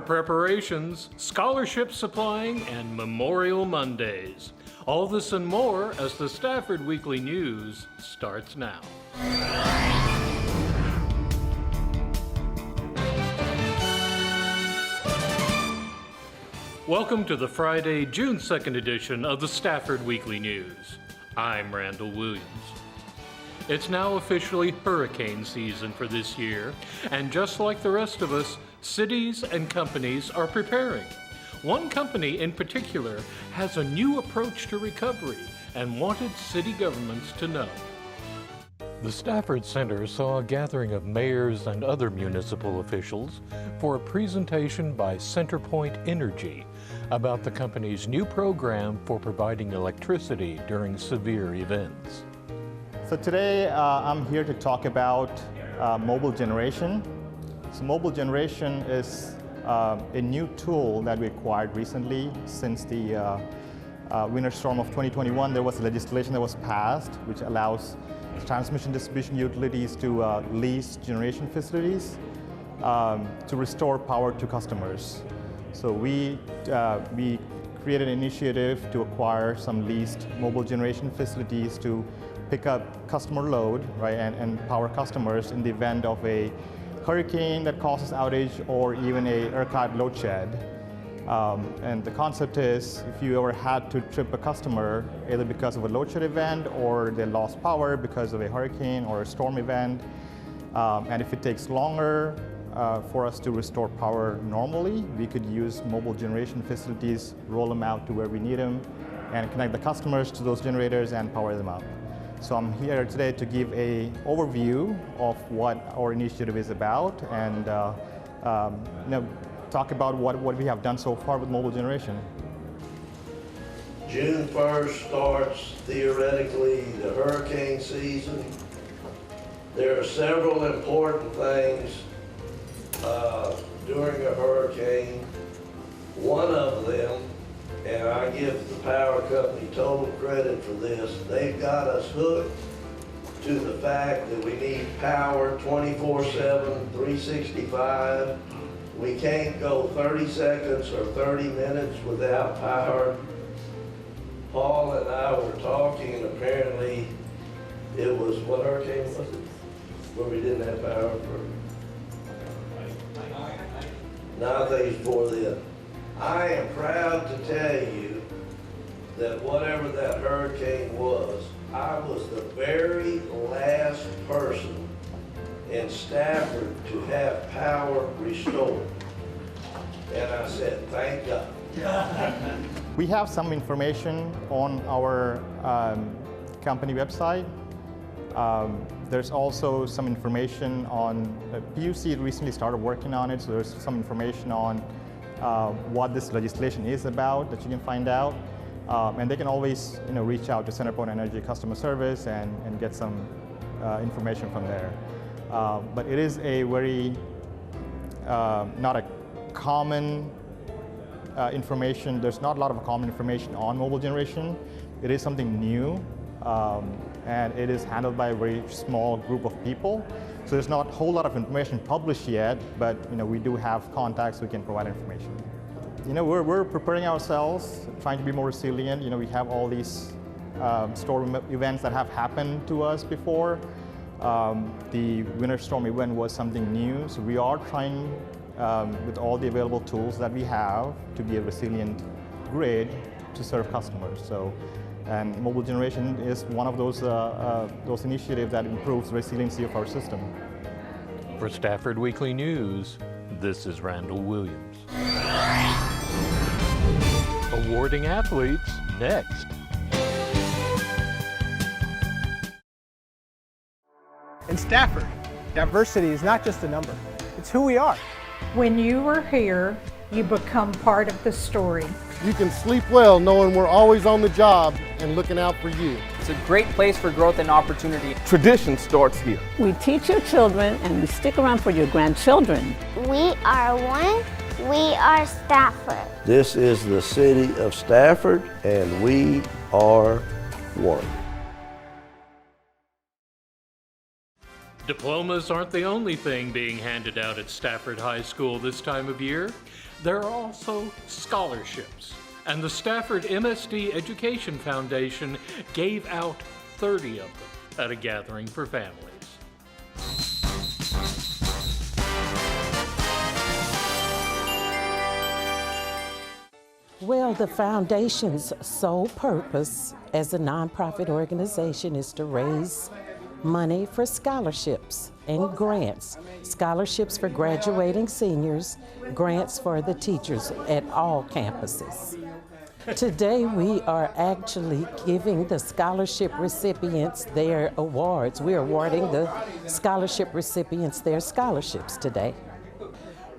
preparations, scholarship supplying, and Memorial Mondays. All this and more as the Stafford Weekly News starts now. Welcome to the Friday, June 2nd edition of the Stafford Weekly News. I'm Randall Williams. It's now officially hurricane season for this year, and just like the rest of us, cities and companies are preparing. One company in particular has a new approach to recovery and wanted city governments to know. The Stafford Center saw a gathering of mayors and other municipal officials for a presentation by CenterPoint Energy about the company's new program for providing electricity during severe events. So today I'm here to talk about mobile generation. So mobile generation is a new tool that we acquired recently. Since the winter storm of 2021, there was legislation that was passed which allows transmission distribution utilities to lease generation facilities to restore power to customers. So we created an initiative to acquire some leased mobile generation facilities to pick up customer load, right, and power customers in the event of a hurricane that causes outage or even a ERCOT load shed. And the concept is, if you ever had to trip a customer, either because of a load shed event or they lost power because of a hurricane or a storm event, and if it takes longer for us to restore power normally, we could use mobile generation facilities, roll them out to where we need them, and connect the customers to those generators and power them up. So I'm here today to give an overview of what our initiative is about and talk about what we have done so far with mobile generation. June 1st starts theoretically the hurricane season. There are several important things during a hurricane. One of them, and I give the power company total credit for this, they've got us hooked to the fact that we need power 24/7, 365. We can't go 30 seconds or 30 minutes without power. Paul and I were talking, and apparently it was, what hurricane was it? Where we didn't have power for? Nothing for them. I am proud to tell you that whatever that hurricane was, I was the very last person in Stafford to have power restored. And I said, thank God. We have some information on our company website. There's also some information on, PUC recently started working on it, so there's some information on what this legislation is about that you can find out. And they can always reach out to CenterPoint Energy customer service and get some information from there. But it is a very, not a common information. There's not a lot of common information on mobile generation. It is something new, and it is handled by a very small group of people. So there's not a whole lot of information published yet, but we do have contacts who can provide information. We're preparing ourselves, trying to be more resilient. We have all these storm events that have happened to us before. The winter storm event was something new, so we are trying with all the available tools that we have to be a resilient grid to serve customers. And mobile generation is one of those initiatives that improves the resiliency of our system. For Stafford Weekly News, this is Randall Williams. Awarding athletes next. In Stafford, diversity is not just a number, it's who we are. When you are here, you become part of the story. You can sleep well knowing we're always on the job and looking out for you. It's a great place for growth and opportunity. Tradition starts here. We teach your children and we stick around for your grandchildren. We are one. We are Stafford. This is the city of Stafford, and we are one. Diplomas aren't the only thing being handed out at Stafford High School this time of year. There are also scholarships, and the Stafford MSD Education Foundation gave out 30 of them at a gathering for families. Well, the foundation's sole purpose as a nonprofit organization is to raise money for scholarships and grants. Scholarships for graduating seniors, grants for the teachers at all campuses. Today we are actually giving the scholarship recipients their awards. We're awarding the scholarship recipients their scholarships today.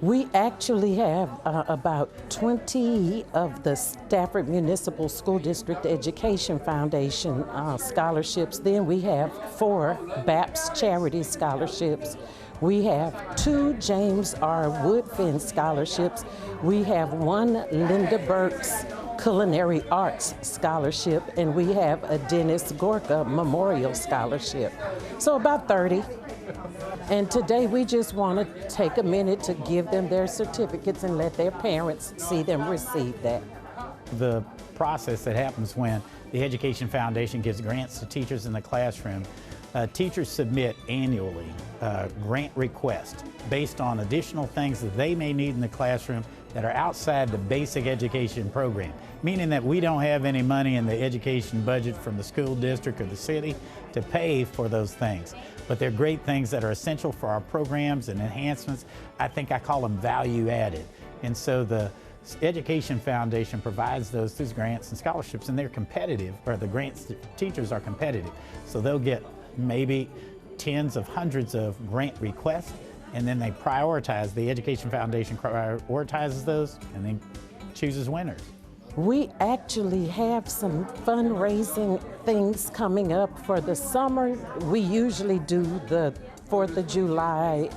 We actually have about 20 of the Stafford Municipal School District Education Foundation scholarships. Then we have 4 BAPS charity scholarships. We have 2 James R. Woodfin scholarships. We have 1 Linda Burks Culinary Arts Scholarship, and we have a Dennis Gorka Memorial Scholarship. So about 30. And today we just want to take a minute to give them their certificates and let their parents see them receive that. The process that happens when the Education Foundation gives grants to teachers in the classroom, teachers submit annually grant requests based on additional things that they may need in the classroom that are outside the basic education program, meaning that we don't have any money in the education budget from the school district or the city to pay for those things. But they're great things that are essential for our programs and enhancements. I think I call them value added. And so the Education Foundation provides those through grants and scholarships, and they're competitive, or the grants teachers are competitive. So they'll get maybe tens of hundreds of grant requests, and then they prioritize, the Education Foundation prioritizes those and then chooses winners. We actually have some fundraising things coming up for the summer. We usually do the 4th of July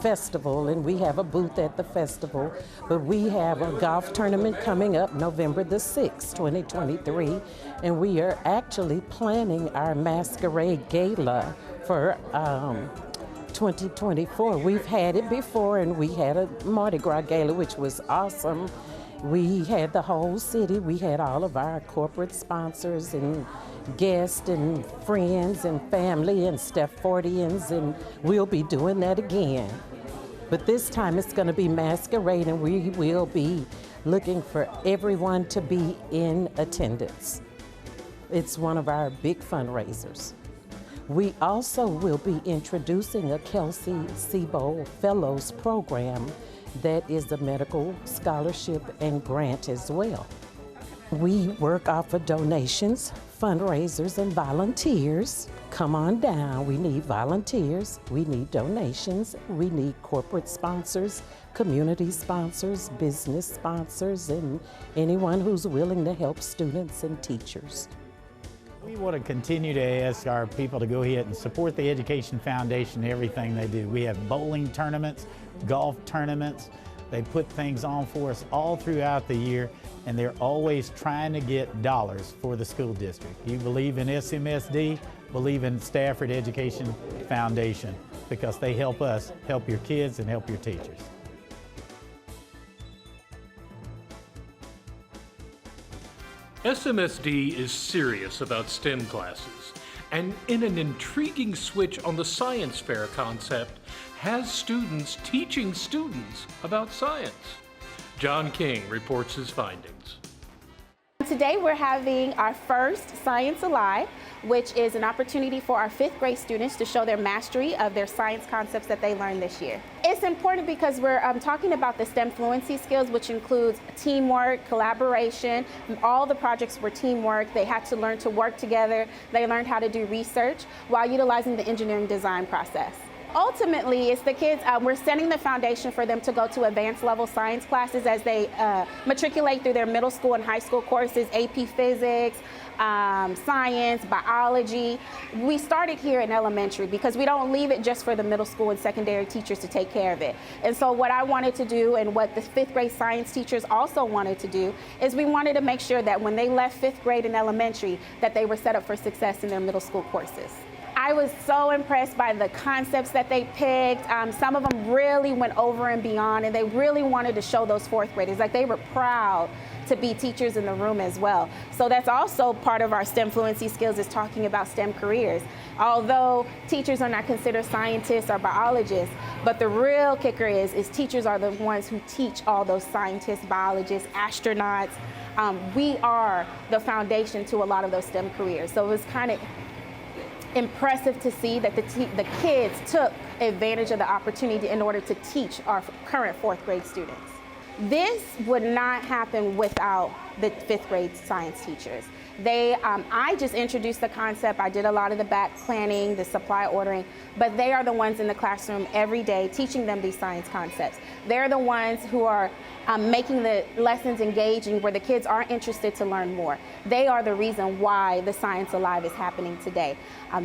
festival, and we have a booth at the festival. But we have a golf tournament coming up November the 6th, 2023, and we are actually planning our masquerade gala for 2024. We've had it before, and we had a Mardi Gras gala, which was awesome. We had the whole city. We had all of our corporate sponsors and guests and friends and family and Staffordians, and we'll be doing that again. But this time it's going to be masquerade, and we will be looking for everyone to be in attendance. It's one of our big fundraisers. We also will be introducing a Kelsey Sebo Fellows program that is a medical scholarship and grant as well. We work off of donations, fundraisers, and volunteers. Come on down. We need volunteers, we need donations, we need corporate sponsors, community sponsors, business sponsors, and anyone who's willing to help students and teachers. We want to continue to ask our people to go ahead and support the Education Foundation in everything they do. We have bowling tournaments, golf tournaments. They put things on for us all throughout the year, and they're always trying to get dollars for the school district. You believe in SMSD, believe in Stafford Education Foundation, because they help us help your kids and help your teachers. SMSD is serious about STEM classes, and in an intriguing switch on the science fair concept, has students teaching students about science. John King reports his findings. Today we're having our first Science Alive, which is an opportunity for our 5th grade students to show their mastery of their science concepts that they learned this year. It's important because we're talking about the STEM fluency skills, which includes teamwork, collaboration. All the projects were teamwork. They had to learn to work together. They learned how to do research while utilizing the engineering design process. Ultimately, it's the kids, we're setting the foundation for them to go to advanced level science classes as they matriculate through their middle school and high school courses, AP Physics, science, biology. We started here in elementary because we don't leave it just for the middle school and secondary teachers to take care of it. And so what I wanted to do, and what the 5th grade science teachers also wanted to do, is we wanted to make sure that when they left 5th grade in elementary, that they were set up for success in their middle school courses. I was so impressed by the concepts that they picked. Some of them really went over and beyond, and they really wanted to show those fourth graders, like they were proud to be teachers in the room as well. So that's also part of our STEM fluency skills, is talking about STEM careers. Although teachers are not considered scientists or biologists, but the real kicker is teachers are the ones who teach all those scientists, biologists, astronauts. We are the foundation to a lot of those STEM careers. So it was kind of impressive to see that the kids took advantage of the opportunity in order to teach our current fourth grade students. This would not happen without the fifth grade science teachers. I just introduced the concept. I did a lot of the back planning, the supply ordering, but they are the ones in the classroom every day teaching them these science concepts. They're the ones who are making the lessons engaging, where the kids are interested to learn more. They are the reason why the Science Alive is happening today.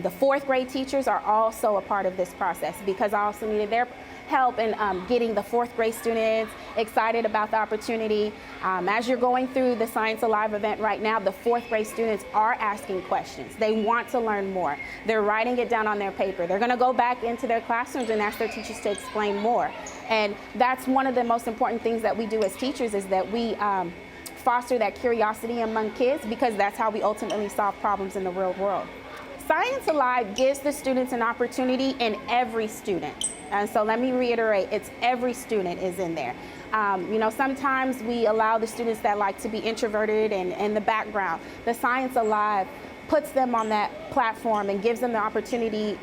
The fourth grade teachers are also a part of this process, because I also needed their help in getting the fourth grade students excited about the opportunity. As you're going through the Science Alive event right now, the fourth grade students are asking questions. They want to learn more. They're writing it down on their paper. They're going to go back into their classrooms and ask their teachers to explain more. And that's one of the most important things that we do as teachers, is that we foster that curiosity among kids, because that's how we ultimately solve problems in the real world. Science Alive gives the students an opportunity in every student. And so let me reiterate, it's every student is in there. Sometimes we allow the students that like to be introverted and in the background. The Science Alive puts them on that platform and gives them the opportunity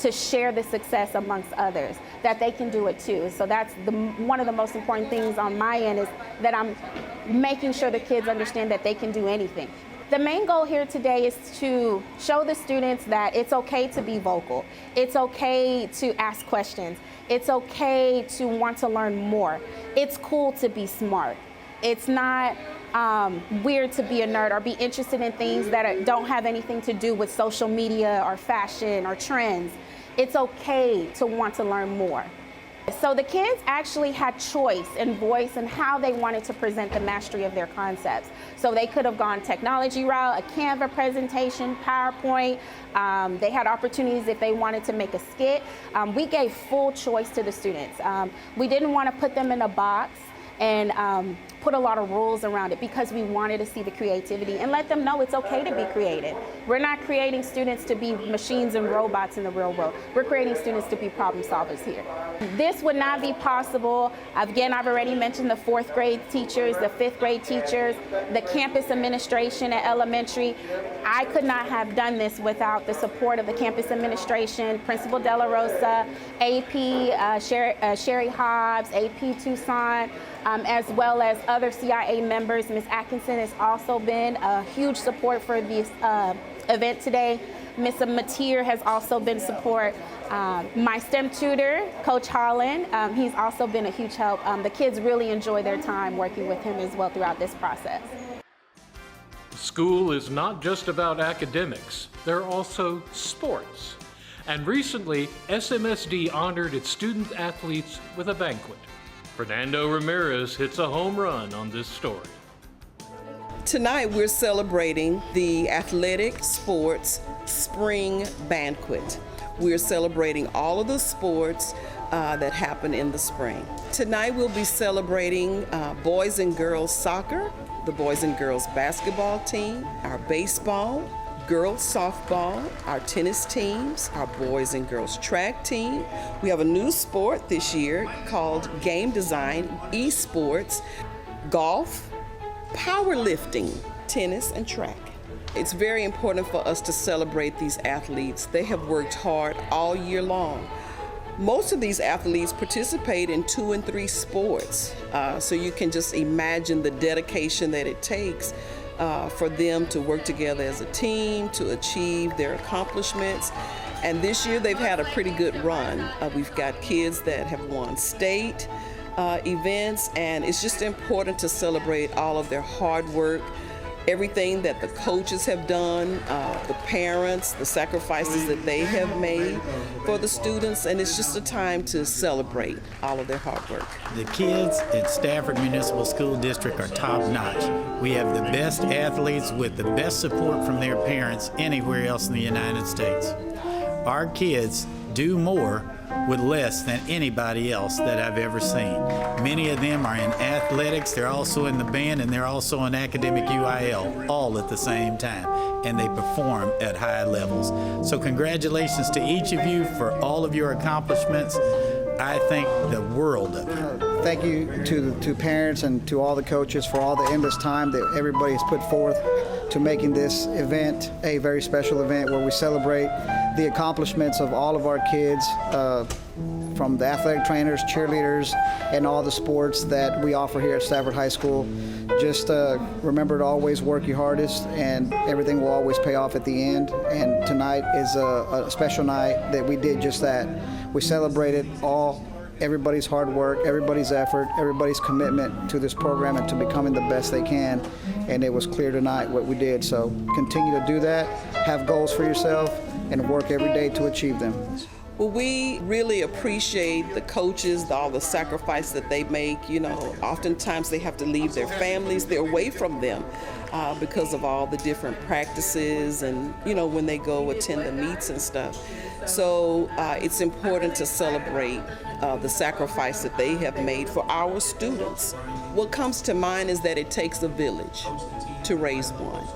to share the success amongst others, that they can do it too. So that's one of the most important things on my end, is that I'm making sure the kids understand that they can do anything. The main goal here today is to show the students that it's okay to be vocal. It's okay to ask questions. It's okay to want to learn more. It's cool to be smart. It's not weird to be a nerd or be interested in things that don't have anything to do with social media or fashion or trends. It's okay to want to learn more. So the kids actually had choice and voice in how they wanted to present the mastery of their concepts. So they could have gone technology route, a Canva presentation, PowerPoint. They had opportunities if they wanted to make a skit. We gave full choice to the students. We didn't want to put them in a box and put a lot of rules around it, because we wanted to see the creativity and let them know it's okay to be creative. We're not creating students to be machines and robots in the real world. We're creating students to be problem solvers here. This would not be possible. Again, I've already mentioned the fourth grade teachers, the fifth grade teachers, the campus administration at elementary. I could not have done this without the support of the campus administration, Principal De La Rosa, AP Sherry Hobbs, AP Tucson, as well as other CIA members. Ms. Atkinson has also been a huge support for this event today. Ms. Mateer has also been support. My STEM tutor, Coach Holland, he's also been a huge help. The kids really enjoy their time working with him as well throughout this process. School is not just about academics, there are also sports. And recently, SMSD honored its student athletes with a banquet. Fernando Ramirez hits a home run on this story. Tonight we're celebrating the Athletic Sports Spring Banquet. We're celebrating all of the sports that happen in the spring. Tonight we'll be celebrating boys and girls soccer, the boys and girls basketball team, our baseball, girls softball, our tennis teams, our boys and girls track team. We have a new sport this year called Game Design, esports, golf, powerlifting, tennis, and track. It's very important for us to celebrate these athletes. They have worked hard all year long. Most of these athletes participate in 2 and 3 sports, so you can just imagine the dedication that it takes for them to work together as a team to achieve their accomplishments. And this year they've had a pretty good run. We've got kids that have won state events, and it's just important to celebrate all of their hard work, everything that the coaches have done, the parents, the sacrifices that they have made for the students, and it's just a time to celebrate all of their hard work. The kids at Stafford Municipal School District are top-notch. We have the best athletes with the best support from their parents anywhere else in the United States. our kids do more with less than anybody else that I've ever seen. Many of them are in athletics, they're also in the band, and they're also in academic UIL, all at the same time, and they perform at high levels. So congratulations to each of you for all of your accomplishments. I think the world of it. Thank you to parents and to all the coaches for all the endless time that everybody has put forth to making this event a very special event where we celebrate the accomplishments of all of our kids, from the athletic trainers, cheerleaders, and all the sports that we offer here at Stafford High School. Just remember to always work your hardest, and everything will always pay off at the end. And tonight is a special night that we did just that. We celebrated everybody's hard work, everybody's effort, everybody's commitment to this program and to becoming the best they can. And it was clear tonight what we did. So continue to do that, have goals for yourself, and work every day to achieve them. Well, we really appreciate the coaches, all the sacrifice that they make. You know, oftentimes they have to leave their families, they're away from them because of all the different practices and, you know, when they go attend the meets and stuff. So it's important to celebrate the sacrifice that they have made for our students. What comes to mind is that it takes a village to raise one.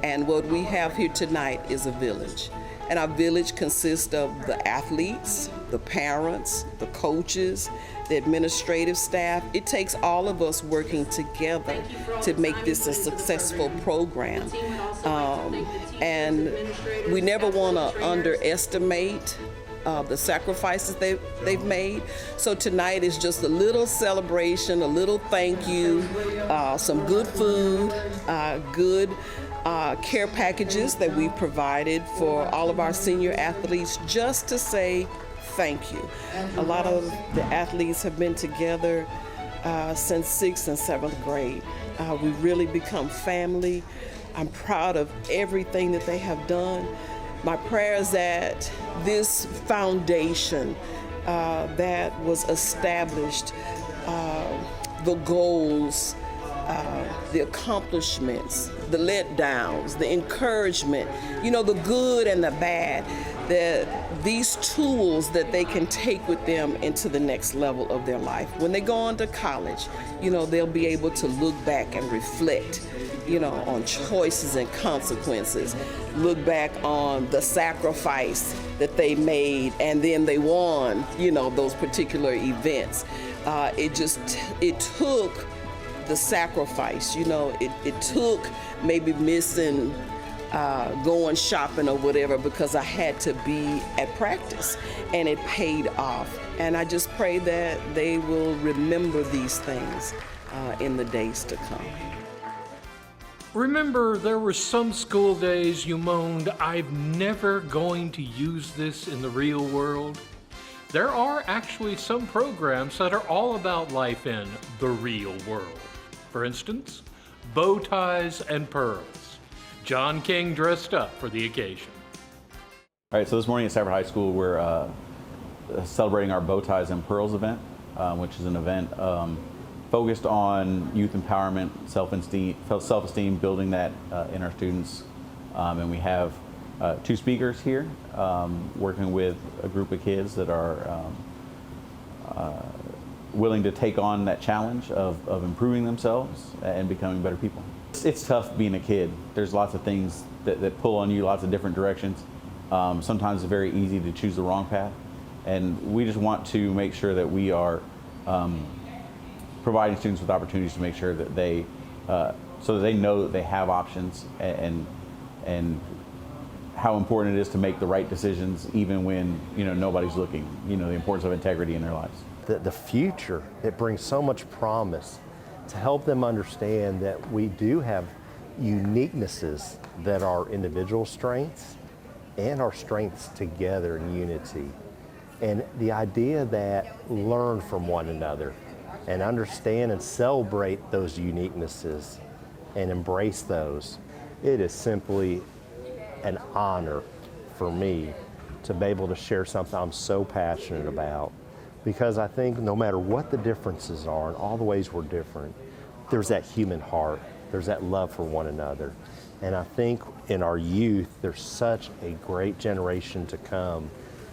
And what we have here tonight is a village. And our village consists of the athletes, the parents, the coaches, the administrative staff. It takes all of us working together to make this a successful program. And we never want to underestimate the sacrifices they've made. So tonight is just a little celebration, a little thank you, some good food, good care packages that we provided for all of our senior athletes, just to say thank you. A lot of the athletes have been together since 6th and 7th grade. We really become family. I'm proud of everything that they have done. My prayer is that this foundation that was established, the goals, the accomplishments, the letdowns, the encouragement, you know, the good and the bad, that these tools that they can take with them into the next level of their life. When they go on to college, you know, they'll be able to look back and reflect, you know, on choices and consequences, look back on the sacrifice that they made, and then they won, you know, those particular events. It took the sacrifice, you know, it took maybe missing going shopping or whatever because I had to be at practice, and it paid off. And I just pray that they will remember these things in the days to come. Remember, there were some school days you moaned, "I'm never going to use this in the real world"? There are actually some programs that are all about life in the real world. For instance, bow ties and pearls. John King dressed up for the occasion. All right, so this morning at Stafford High School, we're celebrating our Bow Ties and Pearls event, which is an event focused on youth empowerment, self-esteem, building that in our students. And we have two speakers here working with a group of kids that are willing to take on that challenge of improving themselves and becoming better people. It's tough being a kid. There's lots of things that pull on you, lots of different directions. Sometimes it's very easy to choose the wrong path. And we just want to make sure that we are providing students with opportunities to make sure that they, so that they know that they have options and how important it is to make the right decisions even when, you know, nobody's looking, you know, the importance of integrity in their lives. The future, it brings so much promise to help them understand that we do have uniquenesses that are individual strengths and our strengths together in unity. And the idea that learn from one another and understand and celebrate those uniquenesses and embrace those. It is simply an honor for me to be able to share something I'm so passionate about, because I think no matter what the differences are and all the ways we're different, there's that human heart, there's that love for one another. And I think in our youth, there's such a great generation to come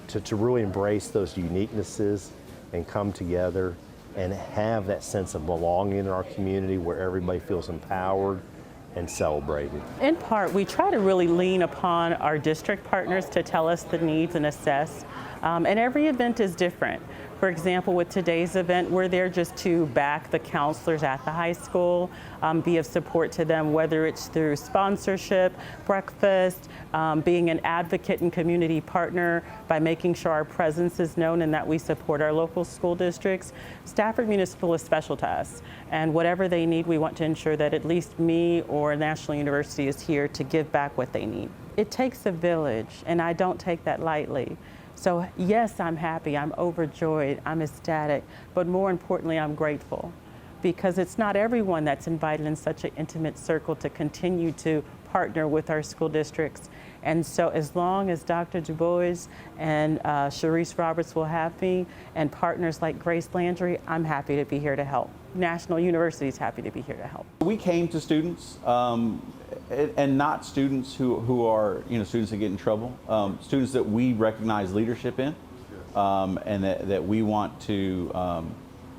to really embrace those uniquenesses and come together and have that sense of belonging in our community where everybody feels empowered and celebrated. In part, we try to really lean upon our district partners to tell us the needs and assess. And every event is different. For example, with today's event, we're there just to back the counselors at the high school, be of support to them, whether it's through sponsorship, breakfast, being an advocate and community partner by making sure our presence is known and that we support our local school districts. Stafford Municipal is special to us, and whatever they need, we want to ensure that at least me or National University is here to give back what they need. It takes a village, and I don't take that lightly. So yes, I'm happy, I'm overjoyed, I'm ecstatic, but more importantly, I'm grateful, because it's not everyone that's invited in such an intimate circle to continue to partner with our school districts. And so as long as Dr. Du Bois and Sharice Roberts will have me, and partners like Grace Landry, I'm happy to be here to help. National University is happy to be here to help. We came to students, and not students who are, students that get in trouble, students that we recognize leadership in, and that we want to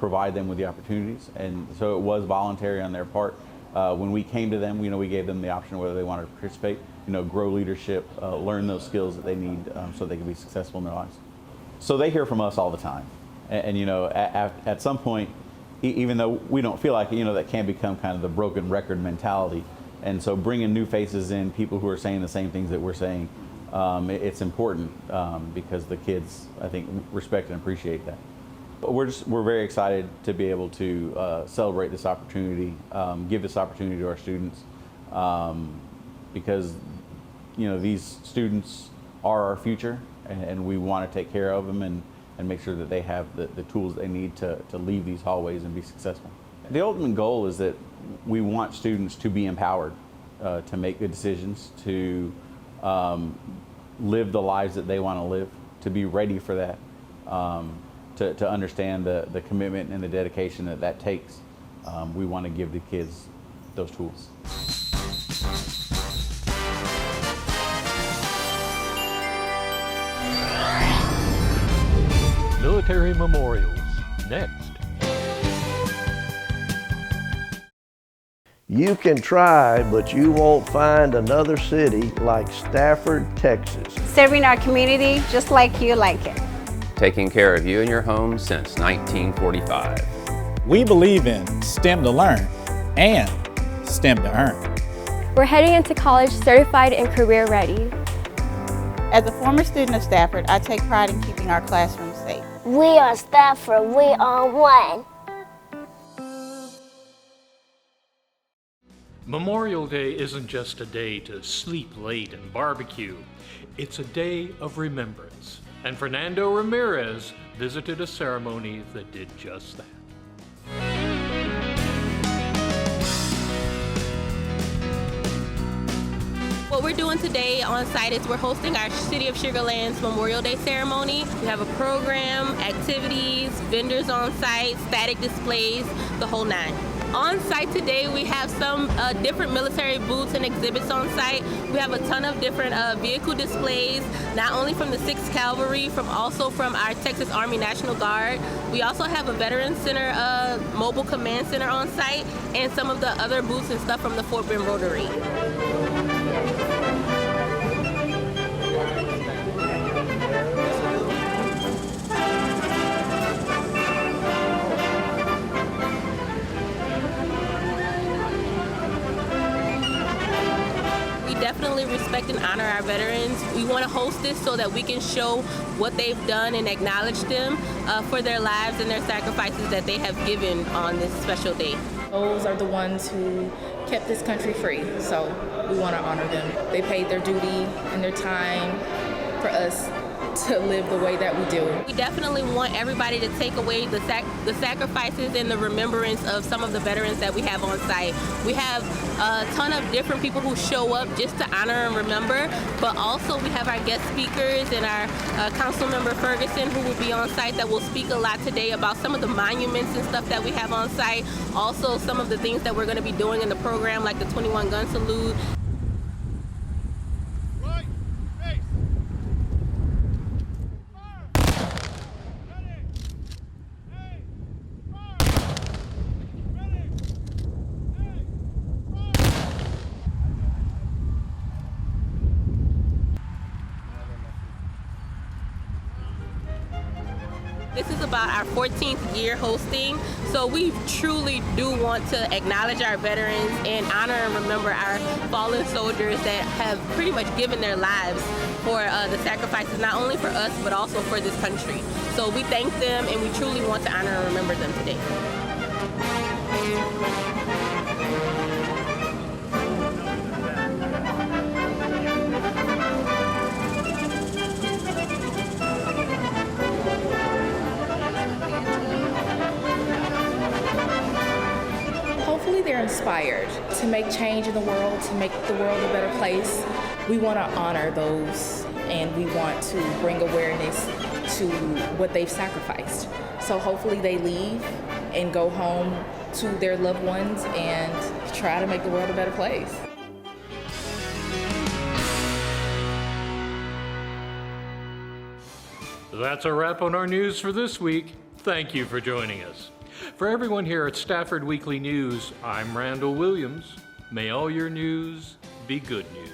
provide them with the opportunities. And so it was voluntary on their part. When we came to them, we gave them the option whether they wanted to participate, grow leadership, learn those skills that they need so they can be successful in their lives. So they hear from us all the time. And at some point, even though we don't feel like it, that can become kind of the broken record mentality. And so bringing new faces in, people who are saying the same things that we're saying, it's important because the kids, I think, respect and appreciate that. But we're very excited to be able to celebrate this opportunity, give this opportunity to our students, because these students are our future, and we want to take care of them and make sure that they have the tools they need to leave these hallways and be successful. The ultimate goal is that we want students to be empowered to make good decisions, to live the lives that they want to live, to be ready for that, to understand the commitment and the dedication that takes. We want to give the kids those tools. Military memorials, next. You can try, but you won't find another city like Stafford, Texas. Serving our community just like you like it. Taking care of you and your home since 1945. We believe in STEM to learn and STEM to earn. We're heading into college certified and career ready. As a former student of Stafford, I take pride in keeping our classrooms safe. We are Stafford, we are one. Memorial Day isn't just a day to sleep late and barbecue. It's a day of remembrance. And Fernando Ramirez visited a ceremony that did just that. What we're doing today on site is we're hosting our City of Sugar Land's Memorial Day ceremony. We have a program, activities, vendors on site, static displays, the whole nine. On site today, we have some different military booths and exhibits on site. We have a ton of different vehicle displays, not only from the 6th Cavalry, also from our Texas Army National Guard. We also have a Veterans Center, mobile command center on site, and some of the other booths and stuff from the Fort Bend Rotary. Definitely respect and honor our veterans. We want to host this so that we can show what they've done and acknowledge them for their lives and their sacrifices that they have given on this special day. Those are the ones who kept this country free, so we want to honor them. They paid their duty and their time for us to live the way that we do. We definitely want everybody to take away the sacrifices and the remembrance of some of the veterans that we have on site. We have a ton of different people who show up just to honor and remember, but also we have our guest speakers and our council member Ferguson, who will be on site, that will speak a lot today about some of the monuments and stuff that we have on site. Also some of the things that we're going to be doing in the program, like the 21 gun salute. about our 14th year hosting. So we truly do want to acknowledge our veterans and honor and remember our fallen soldiers that have pretty much given their lives for the sacrifices, not only for us, but also for this country. So we thank them, and we truly want to honor and remember them today. Hopefully they're inspired to make change in the world, to make the world a better place. We want to honor those, and we want to bring awareness to what they've sacrificed. So hopefully they leave and go home to their loved ones and try to make the world a better place. That's a wrap on our news for this week. Thank you for joining us. For everyone here at Stafford Weekly News, I'm Randall Williams. May all your news be good news.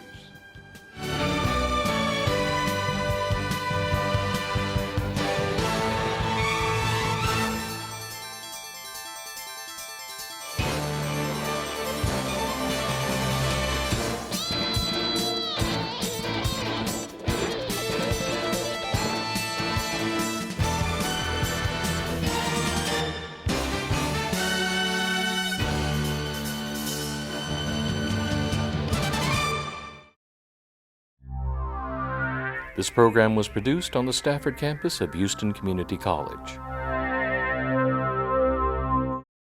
This program was produced on the Stafford campus of Houston Community College.